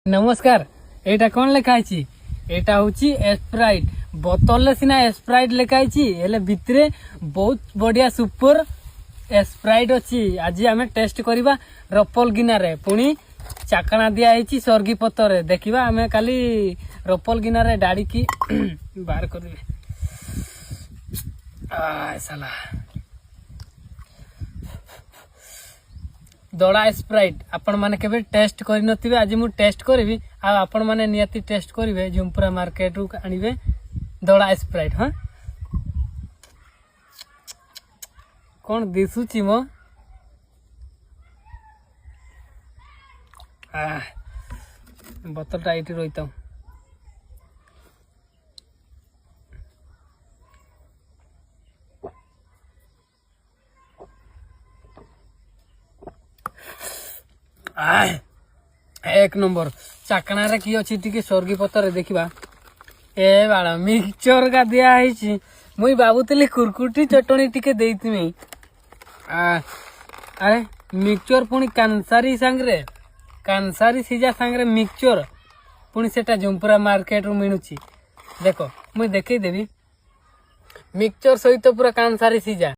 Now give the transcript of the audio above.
नमस्कार एटा कौन लिखाई एटा होची स्प्राइट बोतल सिना स्प्राइट लिखाई हेले भितरे बहुत बढ़िया सुपर स्प्राइट अच्छी आज आम टेस्ट करवा रपल गिनारे पुणी चाकणा दिया है सर्गी पतर देखा आम काली रपल गिनारे डाड़ी की बाहर कर साला दड़ा स्प्राइट आपण माने केबे टेस्ट करि नथिबे आज मु टेस्ट करबी आ आपण माने नियति टेस्ट करिवे झुमपुरा मार्केट रु आनिबे दड़ा स्प्राइट। हां कोन दिसुची मो बोतल टाइट रहिता एक नंबर चाकणा रे की अछि टिके सर्गी पतर देखिबा ए बाळा मिक्सचर का दिया है मुई बाबूतली कुरकुटी चटणी टिके देइतिमी अरे मिक्सचर पुणी कांसारी सांगरे कांसारी सिजा सांगरे मिक्सचर पुणी सेटा झुमपुरा मार्केट रु मिलुची देखो मुई देखै देबी मिक्सचर सहित पूरा कांसारी सिजा